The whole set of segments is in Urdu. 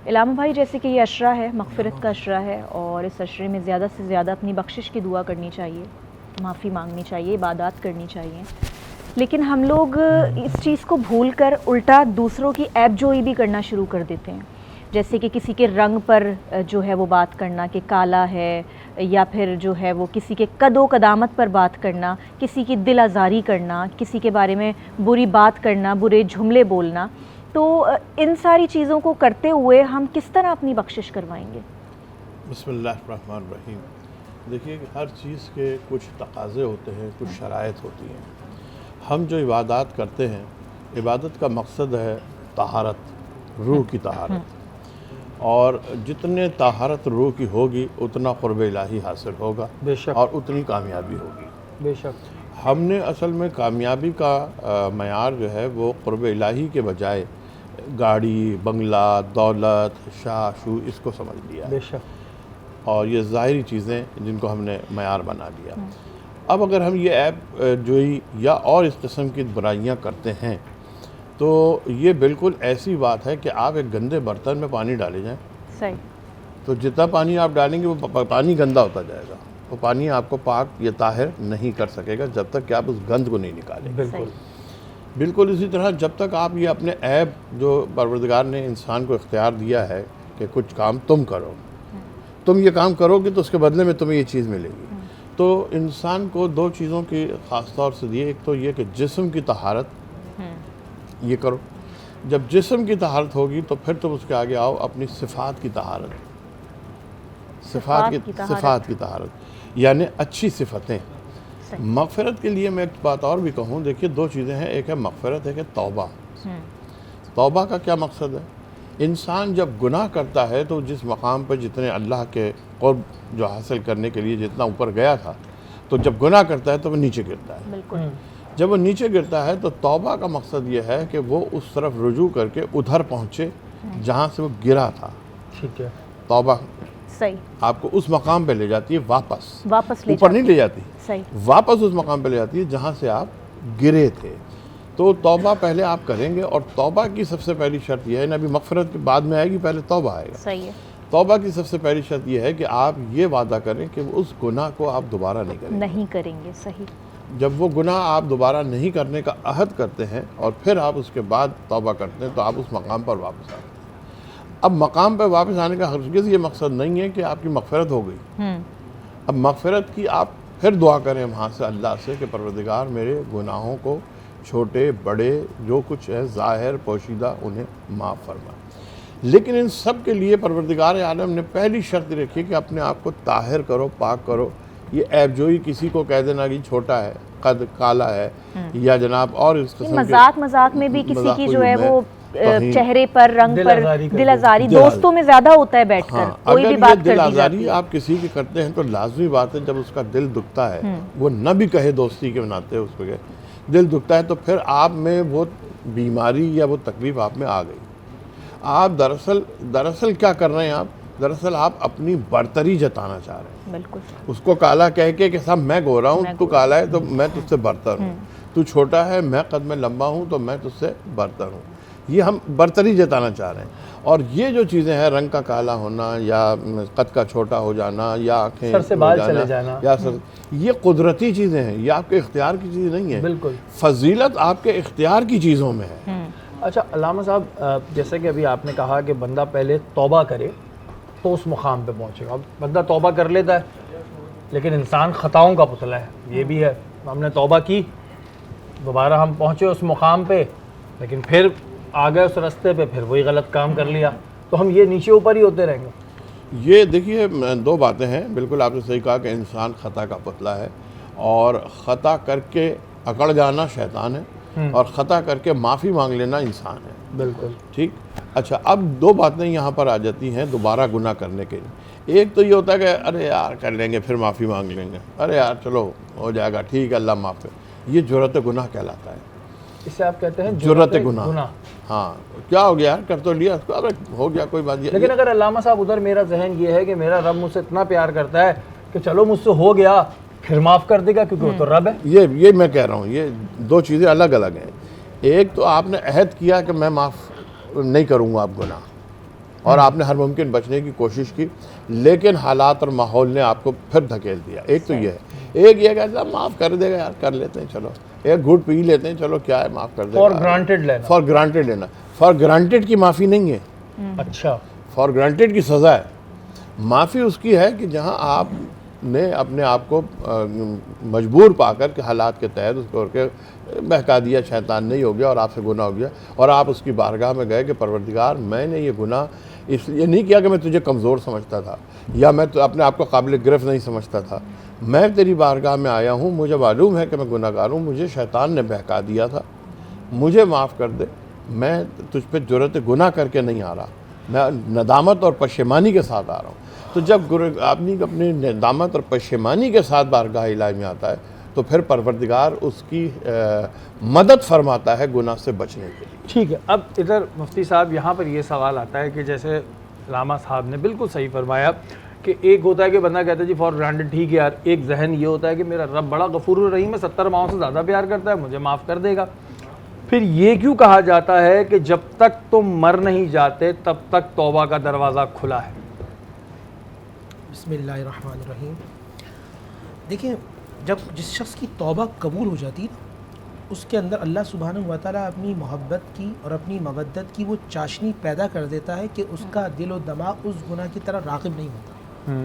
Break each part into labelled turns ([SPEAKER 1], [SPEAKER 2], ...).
[SPEAKER 1] علامہ بھائی جیسے کہ یہ عشرہ ہے، مغفرت کا عشرہ ہے، اور اس عشرے میں زیادہ سے زیادہ اپنی بخشش کی دعا کرنی چاہیے، معافی مانگنی چاہیے، عبادات کرنی چاہیے، لیکن ہم لوگ اس چیز کو بھول کر الٹا دوسروں کی عیب جوئی بھی کرنا شروع کر دیتے ہیں، جیسے کہ کسی کے رنگ پر جو ہے وہ بات کرنا کہ کالا ہے، یا پھر جو ہے وہ کسی کے قد و قدامت پر بات کرنا، کسی کی دل آزاری کرنا، کسی کے بارے میں بری بات کرنا، برے جملے بولنا. تو ان ساری چیزوں کو کرتے ہوئے ہم کس طرح اپنی بخشش کروائیں گے؟
[SPEAKER 2] بسم اللہ الرحمن الرحیم. دیکھیے کہ ہر چیز کے کچھ تقاضے ہوتے ہیں، کچھ شرائط ہوتی ہیں. ہم جو عبادات کرتے ہیں، عبادت کا مقصد ہے طہارت، روح کی طہارت، اور جتنے طہارت روح کی ہوگی اتنا قرب الہی حاصل ہوگا،
[SPEAKER 3] بے شک،
[SPEAKER 2] اور اتنی کامیابی ہوگی.
[SPEAKER 3] بے شک.
[SPEAKER 2] ہم نے اصل میں کامیابی کا معیار جو ہے وہ قرب الہی کے بجائے گاڑی، بنگلہ، دولت، شاہ شو اس کو سمجھ لیا ہے،
[SPEAKER 3] بے شک.
[SPEAKER 2] اور یہ ظاہری چیزیں جن کو ہم نے معیار بنا لیا. اب اگر ہم یہ عیب جوئی یا اور اس قسم کی برائیاں کرتے ہیں تو یہ بالکل ایسی بات ہے کہ آپ ایک گندے برتن میں پانی ڈالے جائیں،
[SPEAKER 1] صحیح.
[SPEAKER 2] تو جتنا پانی آپ ڈالیں گے وہ پانی گندا ہوتا جائے گا. وہ پانی آپ کو پاک یا طاہر نہیں کر سکے گا جب تک کہ آپ اس گند کو نہیں نکالیں.
[SPEAKER 3] بالکل.
[SPEAKER 2] بالکل اسی طرح جب تک آپ یہ اپنے عیب جو پروردگار نے انسان کو اختیار دیا ہے کہ کچھ کام تم کرو، تم یہ کام کرو گے تو اس کے بدلے میں تمہیں یہ چیز ملے گی. تو انسان کو دو چیزوں کی خاص طور سے دی. ایک تو یہ کہ جسم کی طہارت یہ کرو. جب جسم کی طہارت ہوگی تو پھر تم اس کے آگے آؤ اپنی صفات کی طہارت. صفات کی طہارت یعنی اچھی صفتیں. مغفرت کے لیے میں ایک بات اور بھی کہوں. دیکھیے دو چیزیں ہیں، ایک ہے مغفرت، ایک ہے توبہ. توبہ کا کیا مقصد ہے؟ انسان جب گناہ کرتا ہے تو جس مقام پہ جتنے اللہ کے قرب جو حاصل کرنے کے لیے جتنا اوپر گیا تھا، تو جب گناہ کرتا ہے تو وہ نیچے گرتا ہے.
[SPEAKER 1] بالکل.
[SPEAKER 2] جب وہ نیچے گرتا ہے تو توبہ کا مقصد یہ ہے کہ وہ اس طرف رجوع کر کے ادھر پہنچے جہاں سے وہ گرا تھا.
[SPEAKER 3] ٹھیک ہے.
[SPEAKER 2] توبہ
[SPEAKER 1] صحیح.
[SPEAKER 2] آپ کو اس مقام پہ لے جاتی ہے، واپس
[SPEAKER 1] لے
[SPEAKER 2] اوپر نہیں لے جاتی،
[SPEAKER 1] صحیح،
[SPEAKER 2] واپس اس مقام پہ لے جاتی ہے جہاں سے آپ گرے تھے. تو توبہ پہلے آپ کریں گے، اور توبہ کی سب سے پہلی شرط یہ ہے، نہ ابھی مغفرت کے بعد میں آئے گی، پہلے توبہ آئے گا.
[SPEAKER 1] صحیح ہے.
[SPEAKER 2] توبہ کی سب سے پہلی شرط یہ ہے کہ آپ یہ وعدہ کریں کہ اس گناہ کو آپ دوبارہ نہیں
[SPEAKER 1] کریں گے. صحیح.
[SPEAKER 2] جب وہ گناہ آپ دوبارہ نہیں کرنے کا عہد کرتے ہیں اور پھر آپ اس کے بعد توبہ کرتے ہیں تو آپ اس مقام پر واپس آتے ہیں. اب مقام پہ واپس آنے کا ہرگز یہ مقصد نہیں ہے کہ آپ کی مغفرت ہو گئی. اب مغفرت کی آپ پھر دعا کریں وہاں سے اللہ سے کہ پروردگار میرے گناہوں کو، چھوٹے بڑے جو کچھ ہے ظاہر پوشیدہ، انہیں معاف فرما. لیکن ان سب کے لیے پروردگار عالم نے پہلی شرط رکھی کہ اپنے آپ کو طاہر کرو، پاک کرو. یہ عیب جوئی کسی کو کہہ دینا کہ چھوٹا ہے، قد کالا ہے، یا جناب اور اس قسم کے
[SPEAKER 1] مذاق میں بھی کسی کی جو ہے وہ چہرے پر، رنگ پر دل آزاری دوستوں میں زیادہ ہوتا ہے بیٹھ کر کوئی بھی بات کر دی جاتی ہے.
[SPEAKER 2] دل آزاری آپ کسی کی کرتے ہیں تو لازمی بات ہے جب اس کا دل دکھتا ہے، وہ نہ بھی کہے دوستی کے بناتے اس کو، دل دکھتا ہے تو پھر آپ میں وہ بیماری یا وہ تکلیف آپ میں آ گئی. آپ دراصل کیا کر رہے ہیں؟ آپ دراصل آپ اپنی برتری جتانا چاہ رہے ہیں.
[SPEAKER 1] بالکل.
[SPEAKER 2] اس کو کالا کہہ کے کہ صاحب میں گورا ہوں، تو کالا ہے تو میں تجھ سے برتر ہوں، تو چھوٹا ہے میں قد میں لمبا ہوں تو میں تجھ سے برتر ہوں. یہ ہم برتری جتانا چاہ رہے ہیں. اور یہ جو چیزیں ہیں، رنگ کا کالا ہونا یا قد کا چھوٹا ہو جانا یا آنکھیں
[SPEAKER 3] سر سے بال چلے جانا،
[SPEAKER 2] یا یہ قدرتی چیزیں ہیں، یہ آپ کے اختیار کی چیز نہیں ہے.
[SPEAKER 3] بالکل.
[SPEAKER 2] فضیلت آپ کے اختیار کی چیزوں میں ہے.
[SPEAKER 3] اچھا علامہ صاحب، جیسے کہ ابھی آپ نے کہا کہ بندہ پہلے توبہ کرے تو اس مقام پہ پہنچے گا. اب بندہ توبہ کر لیتا ہے لیکن انسان خطاؤں کا پتلا ہے، یہ بھی ہے. ہم نے توبہ کی، دوبارہ ہم پہنچے اس مقام پہ، لیکن پھر آگے اس رستے پہ پھر وہی غلط کام کر لیا، تو ہم یہ نیچے اوپر ہی ہوتے رہیں گے.
[SPEAKER 2] یہ دیکھیے دو باتیں ہیں. بالکل آپ نے صحیح کہا کہ انسان خطا کا پتلا ہے، اور خطا کر کے اکڑ جانا شیطان ہے، اور خطا کر کے معافی مانگ لینا انسان ہے.
[SPEAKER 3] بالکل
[SPEAKER 2] ٹھیک. اچھا، اب دو باتیں یہاں پر آ جاتی ہیں دوبارہ گناہ کرنے کے لیے. ایک تو یہ ہوتا ہے کہ ارے یار کر لیں گے پھر معافی مانگ لیں گے، ارے یار چلو ہو جائے گا، ٹھیک ہے اللہ معاف کر. یہ جرأت گناہ کہلاتا ہے.
[SPEAKER 3] اسے آپ کہتے ہیں
[SPEAKER 2] جرأت گناہ. ہاں، کیا ہو گیا یار، کر تو لیا، ارے ہو گیا کوئی بات.
[SPEAKER 3] لیکن اگر علامہ صاحب ادھر میرا ذہن یہ ہے کہ میرا رب مجھ سے اتنا پیار کرتا ہے کہ چلو مجھ سے ہو گیا پھر معاف کر دے گا کیونکہ وہ تو رب ہے.
[SPEAKER 2] یہ میں کہہ رہا ہوں، یہ دو چیزیں الگ الگ ہیں. ایک تو آپ نے عہد کیا کہ میں معاف نہیں کروں گا آپ گناہ، اور آپ نے ہر ممکن بچنے کی کوشش کی، لیکن حالات اور ماحول نے آپ کو پھر دھکیل دیا. ایک تو یہ ہے، ایک یہ کہ معاف کر دے گا یار، کر لیتے ہیں چلو، ایک گھوٹ پی لیتے ہیں چلو، کیا ہے معاف کر دے گا.
[SPEAKER 3] فار گرانٹیڈ لینا.
[SPEAKER 2] فار گرانٹیڈ لینا. فار گرانٹیڈ کی معافی نہیں ہے،
[SPEAKER 3] اچھا.
[SPEAKER 2] فار گرانٹیڈ کی سزا ہے. معافی اس کی ہے کہ جہاں آپ نے اپنے آپ کو مجبور پا کر کے حالات کے تحت اس کو کر کے بہکا دیا، شیطان نہیں ہو گیا اور آپ سے گناہ ہو گیا، اور آپ اس کی بارگاہ میں گئے کہ پروردگار میں نے یہ گناہ اس لیے نہیں کیا کہ میں تجھے کمزور سمجھتا تھا یا میں تو اپنے آپ کو قابل گرفت نہیں سمجھتا تھا، میں تیری بارگاہ میں آیا ہوں، مجھے معلوم ہے کہ میں گناہ گار ہوں، مجھے شیطان نے بہکا دیا تھا، مجھے معاف کر دے، میں تجھ پہ جرأت گناہ کر کے نہیں آ رہا، میں ندامت اور پشیمانی کے ساتھ آ رہا ہوں. تو جب آدمی اپنی ندامت اور پشیمانی کے ساتھ بارگاہ الہی میں آتا ہے تو پھر پروردگار اس کی مدد فرماتا ہے گناہ سے بچنے کے لیے.
[SPEAKER 3] ٹھیک ہے. اب ادھر مفتی صاحب یہاں پر یہ سوال آتا ہے کہ جیسے علامہ صاحب نے بالکل صحیح فرمایا کہ ایک ہوتا ہے کہ بندہ کہتا ہے جی فار گرانٹیڈ ٹھیک ہے یار، ایک ذہن یہ ہوتا ہے کہ میرا رب بڑا غفور الرحیم ہے، 70 ماؤں سے زیادہ پیار کرتا ہے، مجھے معاف کر دے گا. پھر یہ کیوں کہا جاتا ہے کہ جب تک تم مر نہیں جاتے تب تک توبہ کا دروازہ کھلا ہے؟
[SPEAKER 4] بسم اللہ الرحمن الرحیم. دیکھیں، جب جس شخص کی توبہ قبول ہو جاتی ہے اس کے اندر اللہ سبحانہ و تعالیٰ اپنی محبت کی اور اپنی مودت کی وہ چاشنی پیدا کر دیتا ہے کہ اس کا دل و دماغ اس گناہ کی طرح راغب نہیں ہوتا.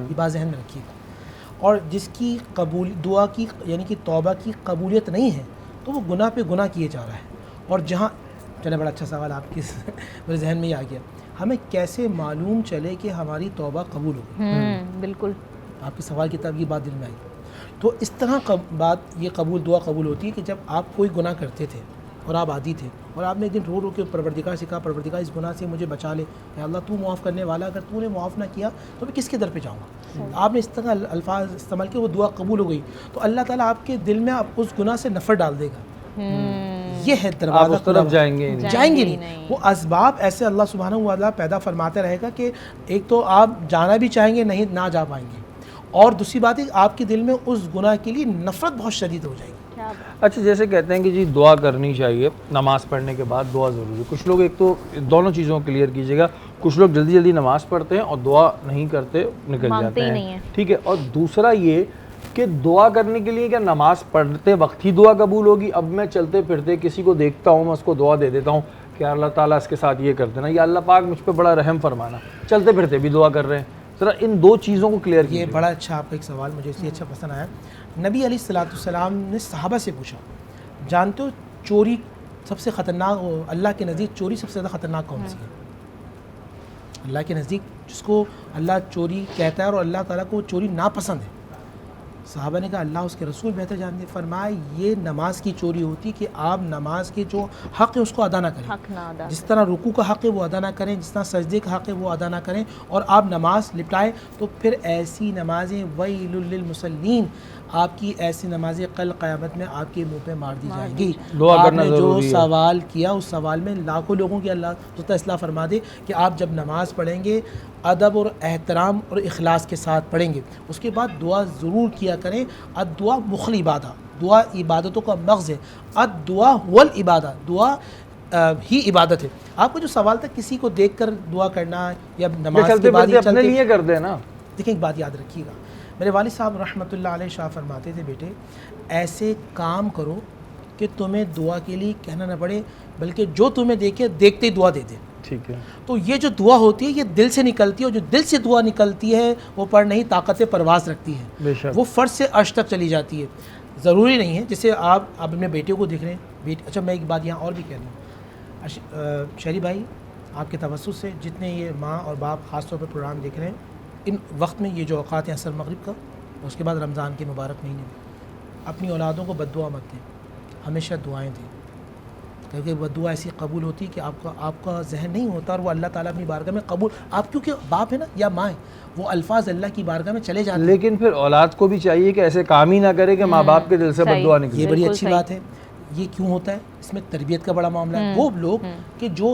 [SPEAKER 4] یہ بات ذہن میں رکھیے گا. اور جس کی دعا کی یعنی کہ توبہ کی قبولیت نہیں ہے تو وہ گناہ پہ گناہ کیے جا رہا ہے. اور جہاں چلے، بڑا اچھا سوال آپ کے میرے ذہن میں یہ آ گیا، ہمیں کیسے معلوم چلے کہ ہماری توبہ قبول ہو گئی؟
[SPEAKER 1] بالکل
[SPEAKER 4] آپ کے سوال کی طرف یہ بات دل میں آئی. تو اس طرح بات یہ دعا قبول ہوتی ہے کہ جب آپ کوئی گناہ کرتے تھے اور آپ عادی تھے اور آپ نے ایک دن رو رو کے پروردگار سے کہا پروردگار اس گناہ سے مجھے بچا لے، یا اللہ تو معاف کرنے والا، اگر تو نے معاف نہ کیا تو میں کس کے در پہ جاؤں گا. آپ نے اس طرح الفاظ استعمال کیے، وہ دعا قبول ہو گئی تو اللہ تعالیٰ آپ کے دل میں اس گناہ سے نفرت ڈال دے گا. یہ ہے دروازہ،
[SPEAKER 3] آپ اس طرف جائیں گے
[SPEAKER 4] نہیں. وہ اسباب ایسے اللہ سبحانہ و تعالیٰ پیدا فرماتے رہے گا کہ ایک تو آپ جانا بھی چاہیں گے، نہیں نہ جا پائیں گے، اور دوسری بات ہے آپ کے دل میں اس گناہ کے لیے نفرت بہت شدید ہو جائے گی.
[SPEAKER 3] اچھا، جیسے کہتے ہیں کہ جی دعا کرنی چاہیے نماز پڑھنے کے بعد، دعا ضروری ہے. کچھ لوگ، ایک تو دونوں چیزوں کو کلیئر کیجیے گا، کچھ لوگ جلدی جلدی نماز پڑھتے ہیں اور دعا نہیں کرتے، نکل جاتے ہیں. ٹھیک ہے. اور دوسرا یہ کہ دعا کرنے کے لیے کیا نماز پڑھتے وقت ہی دعا قبول ہوگی؟ اب میں چلتے پھرتے کسی کو دیکھتا ہوں، میں اس کو دعا دے دیتا ہوں کہ اللہ تعالیٰ اس کے ساتھ یہ کر دینا، یا اللہ پاک مجھ پہ بڑا رحم فرمانا، چلتے پھرتے بھی دعا کر رہے ہیں. ذرا ان دو چیزوں کو کلیئر کیجیے.
[SPEAKER 4] یہ بڑا اچھا آپ کا ایک سوال مجھے اس لیے اچھا پسند آیا. نبی علیہ السلام نے صحابہ سے پوچھا، جانتے ہو چوری سب سے خطرناک، اللہ کے نزدیک چوری سب سے زیادہ خطرناک کون سی ہے؟ اللہ کے نزدیک جس کو اللہ چوری کہتا ہے اور اللہ تعالیٰ کو چوری ناپسند ہے. صحابہ نے کہا اللہ اس کے رسول بہتر جانتے. فرمایا یہ نماز کی چوری ہوتی کہ آپ نماز کے جو حق ہے اس کو ادا نہ کریں، جس طرح رکوع کا حق ہے وہ ادا نہ کریں، جس طرح سجدے کا حق ہے وہ ادا نہ کریں، اور آپ نماز لپٹائیں تو پھر ایسی نمازیں ویل للمصلین، آپ کی ایسی نمازیں کل قیامت میں آپ کے منہ پہ مار دی جائیں گی. آپ نے جو سوال کیا اس سوال میں لاکھوں لوگوں کی اللہ اصلاح فرما دے کہ آپ جب نماز پڑھیں گے ادب اور احترام اور اخلاص کے ساتھ پڑھیں گے. اس کے بعد دعا ضرور کیا کریں. الدعا مخل عبادہ، دعا عبادتوں کا مغز ہے. الدعا هو العبادہ، دعا ہی عبادت ہے. آپ کا جو سوال تھا کسی کو دیکھ کر دعا کرنا یا نماز کے بعد
[SPEAKER 3] اپنے لیے کر دیں نا.
[SPEAKER 4] دیکھیں ایک بات یاد رکھیے گا، میرے والد صاحب رحمۃ اللہ علیہ شاہ فرماتے تھے بیٹے ایسے کام کرو کہ تمہیں دعا کے لیے کہنا نہ پڑے، بلکہ جو تمہیں دیکھے دیکھتے ہی دعا دے دے.
[SPEAKER 3] ٹھیک ہے.
[SPEAKER 4] تو یہ جو دعا ہوتی ہے یہ دل سے نکلتی ہے، اور جو دل سے دعا نکلتی ہے وہ پر نہیں طاقت پرواز رکھتی ہے، وہ فرض سے عرش تک چلی جاتی ہے. ضروری نہیں ہے جیسے آپ اپنے بیٹے کو دیکھ رہے ہیں. اچھا میں ایک بات یہاں اور بھی کہہ دوں، شہری بھائی آپ کے توسط سے جتنے یہ ماں اور باپ خاص طور پر پروگرام دیکھ رہے ہیں، ان وقت میں یہ جو اوقات ہیں عصر مغرب کا، اس کے بعد رمضان کے مبارک مہینے میں اپنی اولادوں کو بد دعا مت دیں، ہمیشہ دعائیں دیں، کیونکہ وہ دعا ایسی قبول ہوتی کہ آپ کا ذہن نہیں ہوتا اور وہ اللہ تعالیٰ اپنی بارگاہ میں قبول، آپ کیونکہ باپ ہے نا یا ماں ہے، وہ الفاظ اللہ کی بارگاہ میں چلے جاتے ہیں.
[SPEAKER 3] لیکن پھر اولاد کو بھی چاہیے کہ ایسے کام ہی نہ کرے کہ ماں باپ کے دل سے بد دعا نکلے.
[SPEAKER 4] یہ بڑی اچھی بات ہے. یہ کیوں ہوتا ہے؟ اس میں تربیت کا بڑا معاملہ ہے. وہ لوگ کہ جو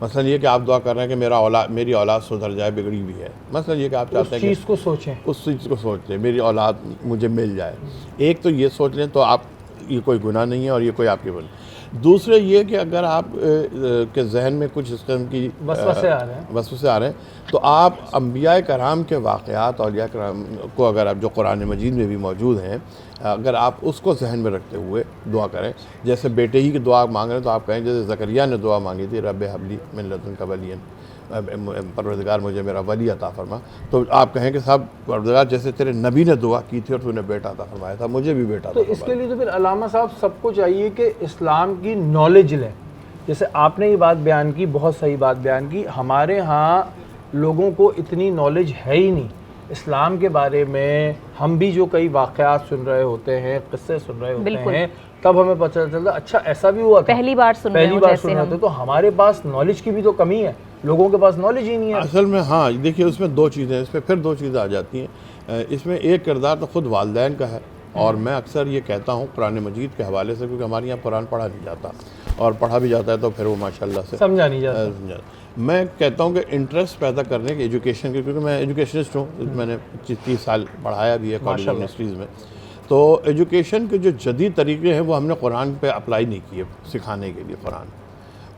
[SPEAKER 2] مثلا یہ کہ آپ دعا کر رہے ہیں کہ میری اولاد سدھر جائے، بگڑی بھی ہے، مثلا یہ کہ آپ چاہتے ہیں
[SPEAKER 3] اس چیز کو سوچیں،
[SPEAKER 2] اس چیز کو سوچ لیں میری اولاد مجھے مل جائے، ایک تو یہ سوچ لیں تو آپ یہ کوئی گناہ نہیں ہے اور یہ کوئی آپ کی بن۔ دوسرے یہ کہ اگر آپ کے ذہن میں کچھ اس قسم کی
[SPEAKER 3] وسوسے
[SPEAKER 2] آ رہے ہیں تو آپ انبیاء کرام کے واقعات، اولیاء کرام کو اگر آپ جو قرآن مجید میں بھی موجود ہیں، اگر آپ اس کو ذہن میں رکھتے ہوئے دعا کریں، جیسے بیٹے ہی کی دعا مانگ رہے ہیں تو آپ کہیں جیسے زکریا نے دعا مانگی تھی، رب حبلی من لدنک ولیا، پروردگار مجھے میرا ولی عطا فرما، تو آپ کہیں کہ صاحب پروردگار جیسے تیرے نبی نے دعا کی تھی اور تو نے بیٹا عطا فرمایا تھا، مجھے بھی بیٹا عطا
[SPEAKER 3] تو اس کے لیے تو پھر علامہ صاحب سب کو چاہیے کہ اسلام کی نالج لیں۔ جیسے آپ نے یہ بات بیان کی، بہت صحیح بات بیان کی، ہمارے ہاں لوگوں کو اتنی نالج ہے ہی نہیں اسلام کے بارے میں۔ ہم بھی جو کئی واقعات سن رہے ہوتے ہیں، قصے سن رہے ہوتے ہیں، تب ہمیں پتہ چلتا اچھا ایسا بھی ہوا تھا،
[SPEAKER 1] پہلی بار سن رہے
[SPEAKER 3] ہوتے، تو ہمارے پاس نالج کی بھی تو کمی ہے، لوگوں کے پاس نالج ہی نہیں ہے
[SPEAKER 2] اصل میں۔ ہاں دیکھیے اس میں دو چیزیں، اس میں پھر دو چیزیں آ جاتی ہیں۔ اس میں ایک کردار تو خود والدین کا ہے، اور میں اکثر یہ کہتا ہوں قرآن مجید کے حوالے سے، کیونکہ ہمارے یہاں قرآن پڑھا نہیں جاتا، اور پڑھا بھی جاتا ہے تو پھر وہ ماشاءاللہ سے
[SPEAKER 3] سمجھا نہیں جاتا۔
[SPEAKER 2] میں کہتا ہوں کہ انٹرسٹ پیدا کرنے کے ایجوکیشن کے، کیونکہ میں ایجوکیشنسٹ ہوں، میں نے 30 سال پڑھایا بھی ہے کالج یونیورسٹیز میں، تو ایجوکیشن کے جو جدید طریقے ہیں وہ ہم نے قرآن پہ اپلائی نہیں کیے سکھانے کے لیے قرآن۔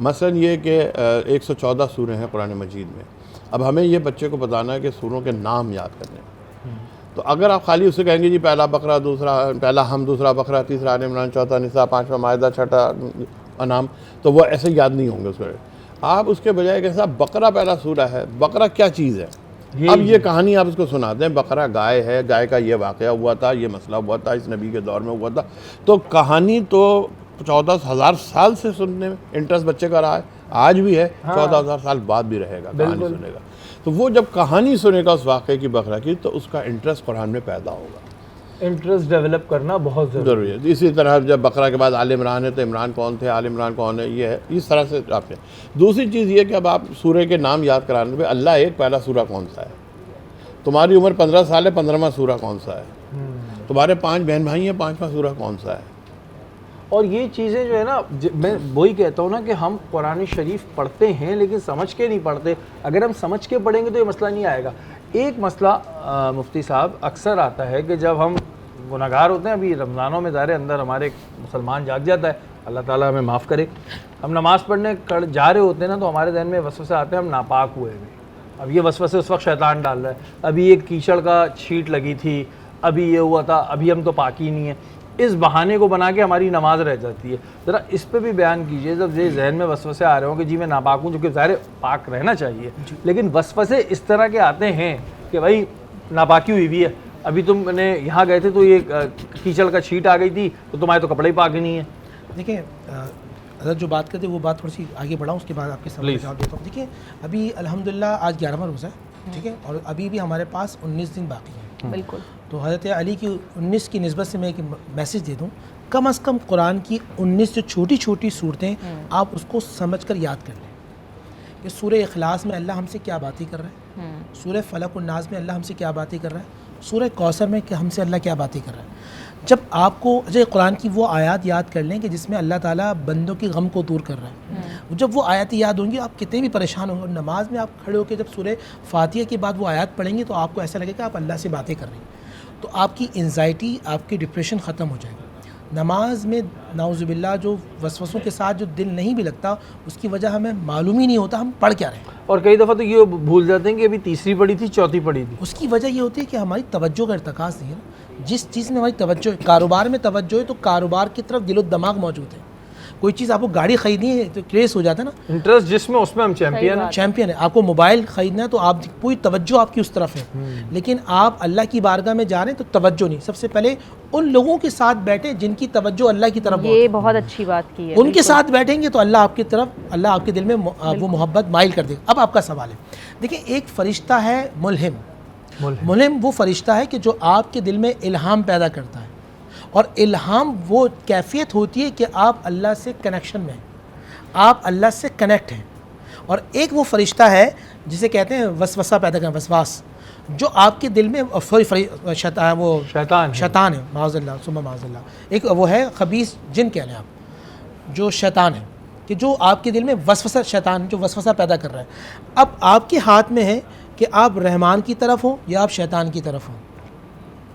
[SPEAKER 2] مثلا یہ کہ 114 سوریں ہیں قرآن مجید میں، اب ہمیں یہ بچے کو بتانا ہے کہ سوروں کے نام یاد کرنے، تو اگر آپ خالی اسے کہیں گے جی پہلا بقرہ، پہلا ہم، دوسرا بقرہ، تیسرا آل عمران، چوتھا نساء، پانچواں مائدہ، چھٹا انعام، تو وہ ایسے یاد نہیں ہوں گے اس کو۔ آپ اس کے بجائے کہ صاحب بقرہ پہلا سورہ ہے، بقرہ کیا چیز ہے، اب یہ کہانی آپ اس کو سناتے ہیں، بقرہ گائے ہے، گائے کا یہ واقعہ ہوا تھا، یہ مسئلہ ہوا تھا، اس نبی کے دور میں ہوا تھا، تو کہانی تو 14,000 سال سے سننے میں انٹرسٹ بچے کا رہا ہے، آج بھی ہے، 14,000 سال بعد بھی رہے گا، کہانی سنے گا۔ تو وہ جب کہانی سنے گا اس واقعے کی، بقرہ کی، تو اس کا انٹرسٹ قرآن میں پیدا ہوگا۔
[SPEAKER 3] انٹرسٹ ڈیولپ کرنا بہت
[SPEAKER 2] ضروری ہے۔ اسی طرح جب بقرہ کے بعد آل عمران ہے تو عمران کون تھے، آل عمران کون ہے، یہ ہے، اس طرح سے آپ نے۔ دوسری چیز یہ کہ اب آپ سورہ کے نام یاد کرانے پہ، اللہ ایک، پہلا سورہ کون سا ہے، تمہاری عمر 15 سال ہے، 15واں سورہ کون سا ہے، تمہارے 5 بہن بھائی ہیں، 5واں سورہ کون سا ہے۔
[SPEAKER 3] اور یہ چیزیں جو ہے نا، میں وہی کہتا ہوں نا کہ ہم قرآن شریف پڑھتے ہیں لیکن سمجھ کے نہیں پڑھتے۔ اگر ہم سمجھ کے پڑھیں گے تو یہ مسئلہ نہیں آئے گا۔ ایک مسئلہ مفتی صاحب اکثر آتا ہے کہ جب ہم گناہگار ہوتے ہیں، ابھی رمضانوں میں ظاہر اندر ہمارے مسلمان جاگ جاتا ہے، اللہ تعالیٰ ہمیں معاف کرے، ہم نماز پڑھنے جا رہے ہوتے ہیں نا تو ہمارے ذہن میں وسوسے آتے ہیں ہم ناپاک ہوئے ہوئے۔ اب یہ وسوسے اس وقت شیطان ڈال رہا ہے، ابھی ایک کیچڑ کا چھیٹ لگی تھی، ابھی یہ ہوا تھا، ابھی ہم تو پاک ہی نہیں ہیں، اس بہانے کو بنا کے ہماری نماز رہ جاتی ہے۔ ذرا اس پہ بھی بیان کیجئے، جب یہ ذہن میں وسوسے آ رہے ہوں کہ جی میں ناپاک ہوں، جو کہ ظاہر پاک رہنا چاہیے، لیکن وسوسے اس طرح کے آتے ہیں کہ بھائی ناپاکی ہوئی بھی ہے، ابھی تم نے یہاں گئے تھے تو یہ کیچڑ کا چھیٹ آ گئی تھی تو تمہارے تو کپڑے ہی پاک نہیں ہیں۔
[SPEAKER 4] دیکھیں حضرت جو بات کرتے ہیں وہ بات تھوڑی سی آگے بڑھاؤں، اس کے بعد آپ کے سوال کا جواب دیتا ہوں۔ دیکھیں ابھی الحمدللہ آج 11واں روزہ ہے، ٹھیک ہے، اور ابھی بھی ہمارے پاس 19 دن باقی ہیں۔
[SPEAKER 1] بالکل۔
[SPEAKER 4] تو حضرت علی کی 19 کی نسبت سے میں ایک میسیج دے دوں، کم از کم قرآن کی 19 جو چھوٹی چھوٹی صورتیں آپ اس کو سمجھ کر یاد کر لیں کہ سورہ اخلاص میں اللہ ہم سے کیا باتیں کر رہا ہے، سورہ فلق والناس میں اللہ ہم سے کیا باتیں کر رہا ہے، سورہ کوثر میں کہ ہم سے اللہ کیا باتیں کر رہا ہے۔ جب آپ کو قرآن کی وہ آیات یاد کر لیں کہ جس میں اللہ تعالیٰ بندوں کی غم کو دور کر رہا ہے، جب وہ آیات یاد ہوں گی آپ کتنے بھی پریشان ہوں گے، اور نماز میں آپ کھڑے ہو کے جب سورہ فاتحہ کے بعد وہ آیات پڑھیں گے تو آپ کو ایسا لگے کہ آپ اللہ سے باتیں کر رہے ہیں، تو آپ کی انزائٹی، آپ کی ڈپریشن ختم ہو جائے گا۔ نماز میں نعوذ باللہ جو وسوسوں کے ساتھ جو دل نہیں بھی لگتا، اس کی وجہ ہمیں معلوم ہی نہیں ہوتا ہم پڑھ کیا رہے ہیں،
[SPEAKER 3] اور کئی دفعہ تو یہ بھول جاتے ہیں کہ ابھی تیسری پڑھی تھی، چوتھی پڑھی تھی۔
[SPEAKER 4] اس کی وجہ یہ ہوتی ہے کہ ہماری توجہ کا ارتکاز نہیں ہے نا۔ جس چیز میں ہماری توجہ ہے، کاروبار میں توجہ ہے تو کاروبار کی طرف دل و دماغ موجود ہے۔ کوئی چیز آپ کو گاڑی خریدنی ہے تو کریز ہو جاتا ہے نا،
[SPEAKER 3] انٹرسٹ جس میں اس میں ہم
[SPEAKER 4] چیمپئن ہے۔ آپ کو موبائل خریدنا ہے تو آپ پوری توجہ آپ کی اس طرف ہے، لیکن آپ اللہ کی بارگاہ میں جا رہے ہیں تو توجہ نہیں۔ سب سے پہلے ان لوگوں کے ساتھ بیٹھیں جن کی توجہ اللہ کی طرف
[SPEAKER 1] یہ بہت اچھی بات کی ہے،
[SPEAKER 4] ان کے ساتھ بیٹھیں گے تو اللہ آپ کی طرف، اللہ آپ کے دل میں وہ محبت مائل کر دے گا۔ اب آپ کا سوال ہے، دیکھیں ایک فرشتہ ہے ملہم، وہ فرشتہ ہے کہ جو آپ کے دل میں الہام پیدا کرتا ہے، اور الہام وہ کیفیت ہوتی ہے کہ آپ اللہ سے کنیکشن میں ہیں، آپ اللہ سے کنیکٹ ہیں۔ اور ایک وہ فرشتہ ہے جسے کہتے ہیں وسوسہ پیدا کرنا، وسواس، جو آپ کے دل میں شیطان ہے، معاذ اللہ ثم معاذ اللہ، ایک وہ ہے خبیث جن کہہ لیں آپ، جو شیطان ہے، کہ جو آپ کے دل میں وسوسہ، شیطان جو وسوسہ پیدا کر رہا ہے، اب آپ کے ہاتھ میں ہے کہ آپ رحمان کی طرف ہوں یا آپ شیطان کی طرف ہوں.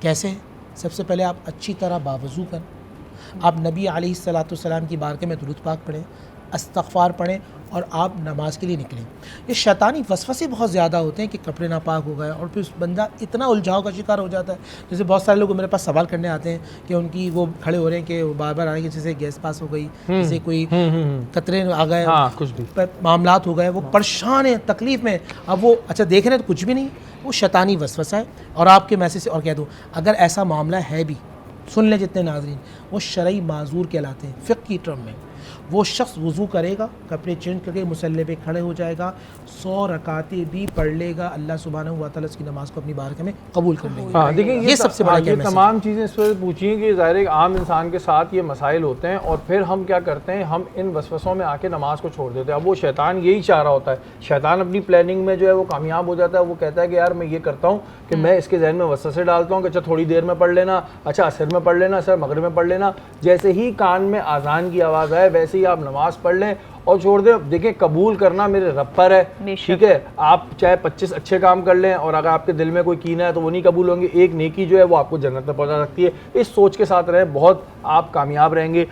[SPEAKER 4] کیسے؟ سب سے پہلے آپ اچھی طرح باوضو کریں، آپ نبی علیہ السلام کی بارگاہ میں درود پاک پڑھیں، استغفار پڑھیں اور آپ نماز کے لیے نکلیں. یہ شیطانی وسوسے بہت زیادہ ہوتے ہیں کہ کپڑے ناپاک ہو گئے اور پھر اس بندہ اتنا الجھاؤ کا شکار ہو جاتا ہے. جیسے بہت سارے لوگ میرے پاس سوال کرنے آتے ہیں کہ ان کی وہ کھڑے ہو رہے ہیں کہ بار بار آ رہے ہیں، جیسے گیس پاس ہو گئی، جیسے کوئی قطرے آ گئے،
[SPEAKER 3] کچھ بھی
[SPEAKER 4] معاملات ہو گئے، وہ پریشان ہیں، تکلیف میں. اب وہ اچھا دیکھ رہے ہیں تو کچھ بھی نہیں، وہ شیطانی وسوسہ ہے. اور آپ کے میسج سے اور کہہ دوں، اگر ایسا معاملہ ہے بھی، سن لیں جتنے ناظرین، وہ شرعی معذور کہلاتے ہیں فقہ کی ٹرم میں. وہ شخص وضو کرے گا، کپڑے چینج کر کے مصلی پہ کھڑے ہو جائے گا، 100 رکعتیں بھی پڑھ لے گا، اللہ سبحانہ و تعالیٰ اس کی نماز کو اپنی بارگاہ میں قبول کر لیں گے.
[SPEAKER 3] ہاں دیکھیں
[SPEAKER 4] یہ سب سے بڑا
[SPEAKER 3] یہ
[SPEAKER 4] میسج.
[SPEAKER 3] تمام چیزیں اس وجہ سے پوچھی ہیں کہ ظاہر ایک عام انسان کے ساتھ یہ مسائل ہوتے ہیں اور پھر ہم کیا کرتے ہیں، ہم ان وسوسوں میں آ کے نماز کو چھوڑ دیتے ہیں. اب وہ شیطان یہی چاہ رہا ہوتا ہے، شیطان اپنی پلاننگ میں جو ہے وہ کامیاب ہو جاتا ہے. وہ کہتا ہے کہ یار میں یہ کرتا ہوں کہ میں اس کے ذہن میں وسوسے ڈالتا ہوں کہ اچھا تھوڑی دیر میں پڑھ لینا، اچھا عصر میں پڑھ لینا، سر مغرب میں پڑھ لینا. جیسے ہی کان میں اذان کی آواز آئے ویسے ہی آپ نماز پڑھ لیں اور چھوڑ دیں. دیکھیں قبول کرنا میرے رب پر ہے، ٹھیک ہے. آپ چاہے 25 اچھے کام کر لیں اور اگر آپ کے دل میں کوئی کینہ ہے تو وہ نہیں قبول ہوں گے. ایک نیکی جو ہے وہ آپ کو جنت میں پہنچا سکتی ہے. اس سوچ کے ساتھ رہیں، بہت آپ کامیاب رہیں گے.